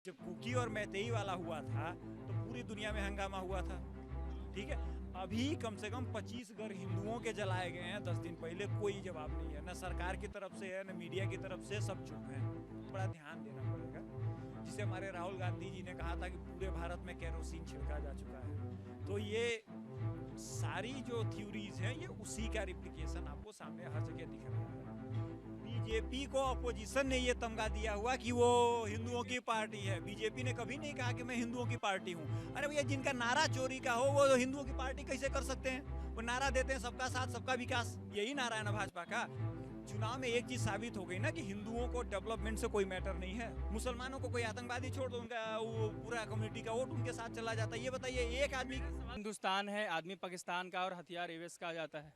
जब कुकी और मैतेई वाला हुआ था तो पूरी दुनिया में हंगामा हुआ था। ठीक है, अभी कम से कम 25 घर हिंदुओं के जलाए गए हैं 10 दिन पहले, कोई जवाब नहीं है, ना सरकार की तरफ से है ना मीडिया की तरफ से, सब चुप हैं। बड़ा ध्यान देना पड़ेगा। जिसे हमारे राहुल गांधी जी ने कहा था कि पूरे भारत में केरोसिन छिड़का जा चुका है, तो ये सारी जो थ्योरीज हैं ये उसी का रिप्लिकेशन आपको सामने हर जगह दिख रहा है। बीजेपी को अपोजिशन ने ये तमगा दिया हुआ कि वो हिंदुओं की पार्टी है। बीजेपी ने कभी नहीं कहा कि मैं हिंदुओं की पार्टी हूँ। अरे भैया, जिनका नारा चोरी का हो वो हिंदुओं की पार्टी कैसे कर सकते हैं? वो नारा देते हैं सबका साथ सबका विकास, यही नारा है ना भाजपा का। चुनाव में एक चीज साबित हो गई ना कि हिंदुओं को डेवलपमेंट से कोई मैटर नहीं है। मुसलमानों को कोई आतंकवादी छोड़ दो, उनका वो पूरा कम्युनिटी का वोट उनके साथ चला जाता है। ये बताइए, एक आदमी हिंदुस्तान है, आदमी पाकिस्तान का और हथियार यूएस का आ जाता है।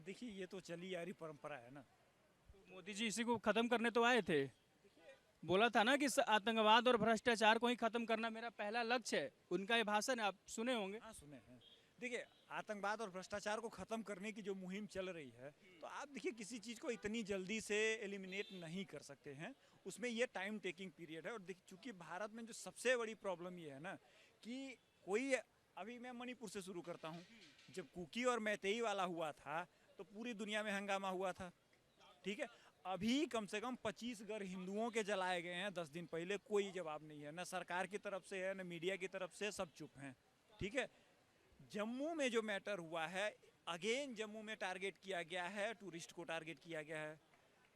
देखिए, ये तो चली आ रही परंपरा है ना। मोदी जी इसी को खत्म करने तो आए थे। बोला था ना कि आतंकवाद और भ्रष्टाचार को ही खत्म करना मेरा पहला लक्ष्य है। उनका ये भाषण आप सुने होंगे। हाँ, सुने हैं। देखिए, आतंकवाद और भ्रष्टाचार को खत्म करने की जो मुहिम चल रही है, तो आप देखिए किसी चीज़ को इतनी जल्दी से एलिमिनेट नहीं कर सकते हैं। उसमें ये टाइम टेकिंग पीरियड है। और देखिए, चूंकि भारत में जो सबसे बड़ी प्रॉब्लम ये है ना कि कोई, अभी मैं मणिपुर से शुरू करता हूँ। जब कुकी और मैतेई वाला हुआ था तो पूरी दुनिया में हंगामा हुआ था। ठीक है, अभी कम से कम 25 घर हिंदुओं के जलाए गए हैं 10 दिन पहले, कोई जवाब नहीं है, ना सरकार की तरफ से है ना मीडिया की तरफ से, सब चुप हैं। ठीक है, जम्मू में जो मैटर हुआ है, अगेन जम्मू में टारगेट किया गया है, टूरिस्ट को टारगेट किया गया है।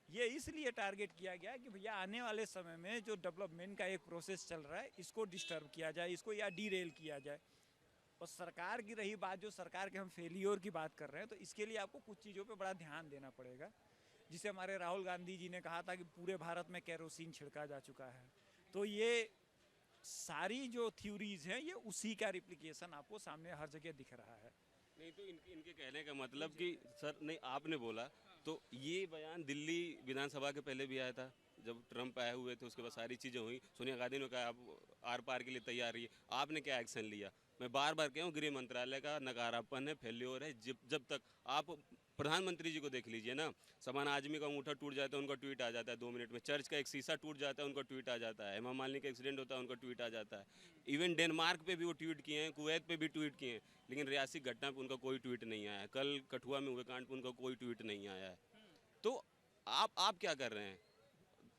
ये इसलिए टारगेट किया गया कि भैया आने वाले समय में जो डेवलपमेंट का एक प्रोसेस चल रहा है, इसको डिस्टर्ब किया जाए, इसको या डीरेल किया जाए। और सरकार की रही बात, जो सरकार के हम फेलियर की बात कर रहे हैं, तो इसके लिए आपको कुछ चीज़ों पे बड़ा ध्यान देना पड़ेगा। जिसे हमारे राहुल गांधी जी ने कहा था कि पूरे भारत में केरोसिन छिड़का जा चुका है, तो ये सारी जो थ्योरीज हैं ये उसी का रिप्लिकेशन आपको सामने हर जगह दिख रहा है। नहीं तो इनके कहने का मतलब कि सर, नहीं आपने बोला तो ये बयान दिल्ली विधानसभा के पहले भी आया था। जब ट्रम्प आए हुए थे उसके बाद सारी चीज़ें हुई, सोनिया गांधी ने कहा आप आर पार के लिए तैयार रहिए। आपने क्या एक्शन लिया? मैं बार बार कह हूँ, गृह मंत्रालय का नकारापन है, फेल्योर है। जब तक आप प्रधानमंत्री जी को देख लीजिए ना, समान आदमी का अंगूठा टूट जाता है उनका ट्वीट आ जाता है 2 मिनट में, चर्च का एक शीशा टूट जाता है उनका ट्वीट आ जाता है, हेमा मालिनी का एक्सीडेंट होता है उनका ट्वीट आ जाता है। इवन डेनमार्क पे भी वो ट्वीट किए हैं, कुवैत पे भी ट्वीट किए हैं, लेकिन रियासी घटना पे उनका कोई ट्वीट नहीं आया है। कल कठुआ में हुए कांड पे उनका कोई ट्वीट नहीं आया है। तो आप क्या कर रहे हैं?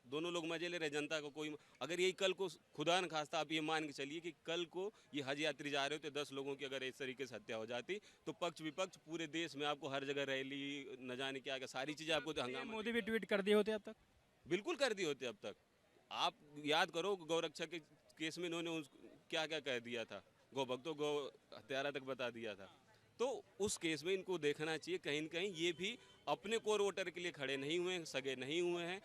दोनों लोग मजे ले रहे, जनता को कोई, अगर यही कल को खुदा न खास्ता आप ये मान के चलिए कि कल को ये हज यात्री जा रहे होते, 10 लोगों की अगर इस तरीके से हत्या हो जाती, तो पक्ष विपक्ष पूरे देश में आपको हर जगह रैली, न जाने क्या क्या सारी चीज़ें आपको तो हंगामा। मोदी भी ट्वीट कर दिए होते अब तक। बिल्कुल कर दिए होते अब तक। आप याद करो गौरक्षा के केस में इन्होंने क्या क्या कह दिया था, गौ भक्तों गौ हत्यारा तक बता दिया था। तो उस केस में इनको देखना चाहिए, कहीं न कहीं ये भी अपने कोर वोटर के लिए खड़े नहीं हुए हैं, सगे नहीं हुए हैं।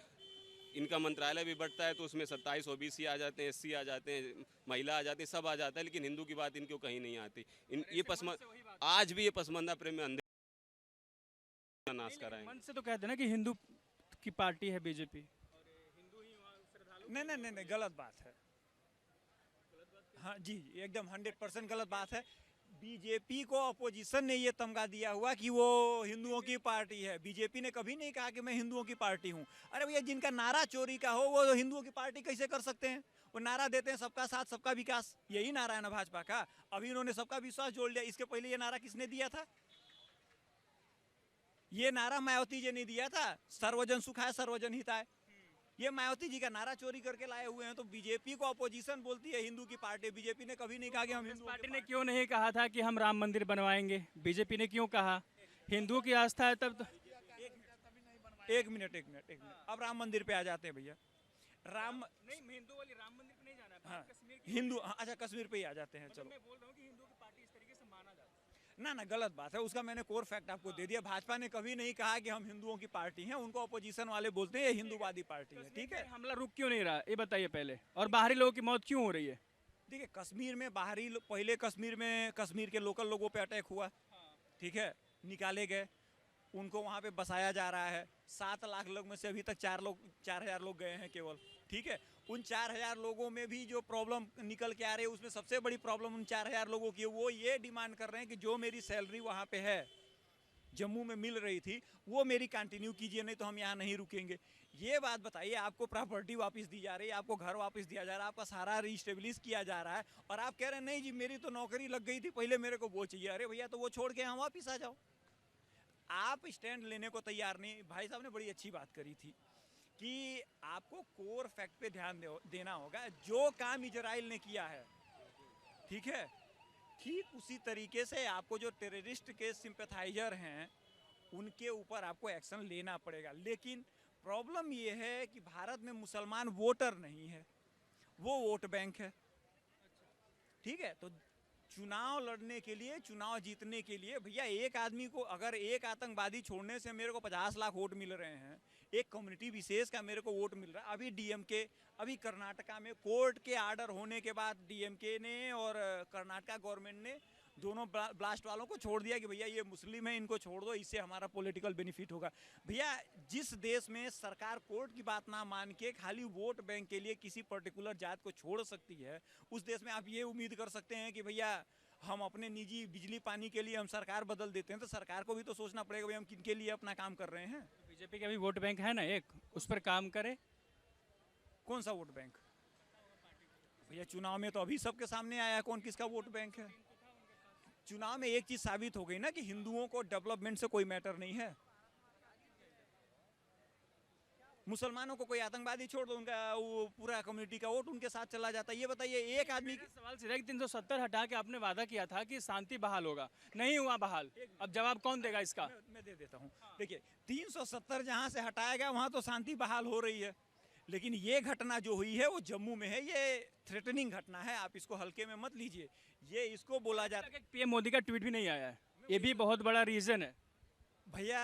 इनका मंत्रालय भी बढ़ता है तो उसमें 27 ओबीसी आ जाते हैं, एससी आ जाते हैं, महिला आ जाती है, सब आ जाता है, लेकिन हिंदू की बात इनको कहीं नहीं आती। ये आज भी ये पसमंदा प्रेम में अंधे नाश कराएंगे। मन से तो कहते हैं ना कि हिंदू की पार्टी है बीजेपी। नहीं नहीं नहीं नहीं, गलत बात है। हाँ जी, एकदम 100% गलत बात है। बीजेपी को अपोजिशन ने ये तमगा दिया हुआ कि वो हिंदुओं की पार्टी है। बीजेपी ने कभी नहीं कहा कि मैं हिंदुओं की पार्टी हूँ। अरे भैया, जिनका नारा चोरी का हो वो हिंदुओं की पार्टी कैसे कर सकते हैं? वो नारा देते हैं सबका साथ सबका विकास, यही नारा है ना भाजपा का। अभी इन्होंने सबका विश्वास जोड़ लिया, इसके पहले ये नारा किसने दिया था? ये नारा मायावती जी ने दिया था, सर्वजन सुखाय सर्वजन हिताय। ये मायावती जी का नारा चोरी करके लाए हुए हैं। तो बीजेपी को अपोजिशन बोलती है हिंदू की पार्टी। बीजेपी ने कभी नहीं कहा कि हम हिंदू पार्टी ने क्यों नहीं कहा था कि हम राम मंदिर बनवाएंगे? बीजेपी ने क्यों कहा? हिंदुओं की आस्था है तब तो। एक मिनट एक मिनट एक मिनट, अब राम मंदिर पे आ जाते हैं भैया। राम नहीं, हिंदू वाली राम मंदिर पे नहीं जाना है। हाँ, कश्मीर की हिंदू, हाँ, अच्छा कश्मीर पे ही आ जाते हैं। चलो, मैं बोल रहा हूँ कि हिंदू की पार्टी इस तरीके से माना जाता है। ना ना, गलत बात है। उसका मैंने कोर फैक्ट आपको दे दिया। भाजपा ने कभी नहीं कहा कि हम हिंदुओं की पार्टी हैं। उनको अपोजिशन वाले बोलते हैं ये हिंदूवादी पार्टी है। ठीक है, हमला रुक क्यों नहीं रहा ये बताइए पहले, और बाहरी लोगों की मौत क्यों हो रही है? देखिए, कश्मीर में बाहरी पहले कश्मीर में कश्मीर के लोकल लोगों पे अटैक हुआ। ठीक है, निकाले गए, उनको वहाँ पे बसाया जा रहा है। 7 लाख लोग में से अभी तक 4,000 लोग गए हैं केवल। ठीक है, उन 4,000 लोगों में भी जो प्रॉब्लम निकल के आ रही है, उसमें सबसे बड़ी प्रॉब्लम उन 4,000 लोगों की है, वो ये डिमांड कर रहे हैं कि जो मेरी सैलरी वहाँ पे है, जम्मू में मिल रही थी, वो मेरी कंटिन्यू कीजिए, नहीं तो हम यहाँ नहीं रुकेंगे। ये बात बताइए, आपको प्रॉपर्टी वापस दी जा रही है, आपको घर वापस दिया जा रहा है, आपका सारा रीस्टेब्लिश किया जा रहा है, और आप कह रहे हैं नहीं जी मेरी तो नौकरी लग गई थी पहले, मेरे को वो चाहिए। अरे भैया तो वो छोड़ के यहाँ वापस आ जाओ। आप स्टैंड लेने को तैयार नहीं। भाई साहब ने बड़ी अच्छी बात करी थी कि आपको कोर फैक्ट पे ध्यान देना होगा। जो काम इजराइल ने किया है, ठीक है, ठीक उसी तरीके से आपको जो टेररिस्ट के सिंपैथाइजर हैं उनके ऊपर आपको एक्शन लेना पड़ेगा। लेकिन प्रॉब्लम ये है कि भारत में मुसलमान वोटर नहीं है, वो वोट बैंक है। ठीक है, तो चुनाव लड़ने के लिए, चुनाव जीतने के लिए भैया एक आदमी को, अगर एक आतंकवादी छोड़ने से मेरे को 50 लाख वोट मिल रहे हैं, एक कम्युनिटी विशेष का मेरे को वोट मिल रहा है। अभी डीएमके, अभी कर्नाटका में कोर्ट के आर्डर होने के बाद डीएमके ने और कर्नाटका गवर्नमेंट ने दोनों ब्लास्ट वालों को छोड़ दिया कि भैया ये मुस्लिम है, इनको छोड़ दो, इससे हमारा पॉलिटिकल बेनिफिट होगा। भैया जिस देश में सरकार कोर्ट की बात ना मान के खाली वोट बैंक के लिए किसी पर्टिकुलर जात को छोड़ सकती है, उस देश में आप ये उम्मीद कर सकते हैं कि भैया हम अपने निजी बिजली पानी के लिए हम सरकार बदल देते हैं, तो सरकार को भी तो सोचना पड़ेगा भाई हम किनके लिए अपना काम कर रहे हैं। बीजेपी का भी वोट बैंक है ना एक, उस पर काम करे। कौन सा वोट बैंक? भैया चुनाव में तो अभी सबके सामने आया कौन किसका वोट बैंक है। चुनाव में एक चीज साबित हो गई ना कि हिंदुओं को डेवलपमेंट से कोई मैटर नहीं है। मुसलमानों को कोई आतंकवादी छोड़ दो, उनका वो पूरा कम्युनिटी का वोट उनके साथ चला जाता है। ये बताइए एक आदमी सवाल सीधा 370 हटा के आपने वादा किया था कि शांति बहाल होगा, नहीं हुआ बहाल, अब जवाब कौन देगा इसका? मैं दे देता हूँ। देखिए 370 जहाँ से हटाया गया वहाँ तो शांति बहाल हो रही है, लेकिन ये घटना जो हुई है वो जम्मू में है। ये थ्रेटनिंग घटना है, आप इसको हल्के में मत लीजिए। ये इसको बोला जाता है। पीएम मोदी का ट्वीट भी नहीं आया है, ये भी बहुत बड़ा रीजन है भैया।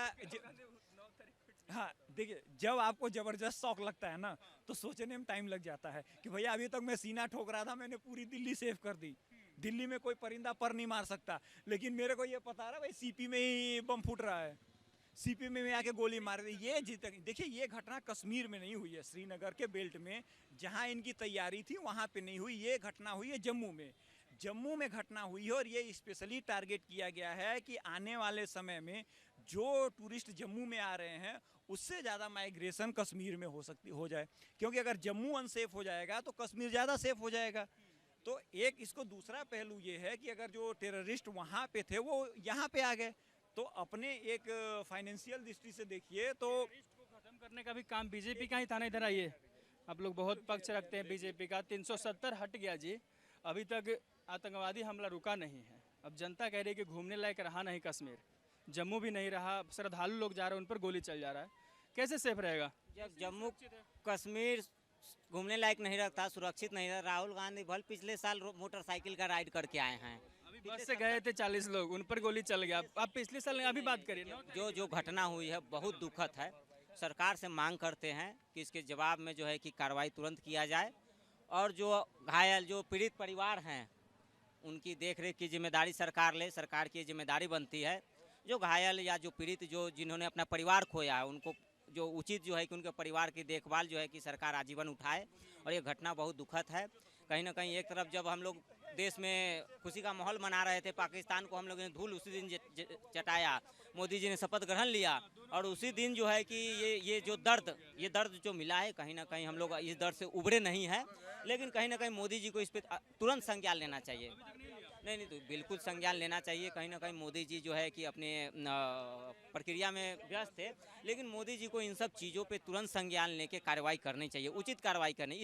हाँ देखिए, जब आपको जबरदस्त शौक लगता है ना तो सोचने में टाइम लग जाता है कि भैया अभी तक मैं सीना ठोक रहा था, मैंने पूरी दिल्ली सेव कर दी, दिल्ली में कोई परिंदा पर नहीं मार सकता। लेकिन मेरे को ये पता रहा भाई सीपी में ही बम फूट रहा है, सीपी में आके गोली मार दी। ये देखिए ये घटना कश्मीर में नहीं हुई है, श्रीनगर के बेल्ट में जहाँ इनकी तैयारी थी वहाँ पे नहीं हुई। ये घटना हुई है जम्मू में, जम्मू में घटना हुई है। और ये स्पेशली टारगेट किया गया है कि आने वाले समय में जो टूरिस्ट जम्मू में आ रहे हैं उससे ज़्यादा माइग्रेशन कश्मीर में हो जाए, क्योंकि अगर जम्मू अनसेफ हो जाएगा तो कश्मीर ज़्यादा सेफ हो जाएगा। तो एक इसको दूसरा पहलू ये है कि अगर जो टेररिस्ट वहाँ पे थे वो यहाँ पे आ गए, तो अपने एक फाइनेंशियल दृष्टि से देखिए तो खत्म करने का भी काम बीजेपी का ही था ना। इधर आइए, आप लोग बहुत पक्ष रखते हैं बीजेपी का। 370 हट गया जी, अभी तक आतंकवादी हमला रुका नहीं है। अब जनता कह रही है कि घूमने लायक रहा नहीं कश्मीर, जम्मू भी नहीं रहा, श्रद्धालु लोग जा रहे हैं उन पर गोली चल जा रहा है, कैसे सेफ रहेगा? जब जम्मू कश्मीर घूमने लायक नहीं रहता, सुरक्षित नहीं रहा। राहुल गांधी भल पिछले साल मोटरसाइकिल का राइड करके आए हैं, अभी बस से गए थे 40 लोग, उन पर गोली चल गया। आप पिछले साल अभी बात करिए ना। जो घटना हुई है बहुत दुखद है। सरकार से मांग करते हैं कि इसके जवाब में जो है कि कार्रवाई तुरंत किया जाए, और जो घायल जो पीड़ित परिवार हैं उनकी देखरेख की जिम्मेदारी सरकार ले। सरकार की जिम्मेदारी बनती है जो घायल या जो पीड़ित जो जिन्होंने अपना परिवार खोया है उनको जो उचित जो है कि उनके परिवार की देखभाल जो है कि सरकार आजीवन उठाए। और ये घटना बहुत दुखद है। कहीं ना कहीं एक तरफ जब हम लोग देश में खुशी का माहौल मना रहे थे, पाकिस्तान को हम लोगों ने धूल उसी दिन चटाया, मोदी जी ने शपथ ग्रहण लिया, और उसी दिन जो है कि ये दर्द जो मिला है, कहीं ना कहीं हम लोग इस दर्द से उभरे नहीं है। लेकिन कहीं ना कहीं मोदी जी को इस पर तुरंत संज्ञान लेना चाहिए। नहीं तो बिल्कुल संज्ञान लेना चाहिए। कहीं ना कहीं मोदी जी जो है कि अपने प्रक्रिया में व्यस्त थे, लेकिन मोदी जी को इन सब चीज़ों पे तुरंत संज्ञान लेके कार्रवाई करनी चाहिए, उचित कार्रवाई करनी।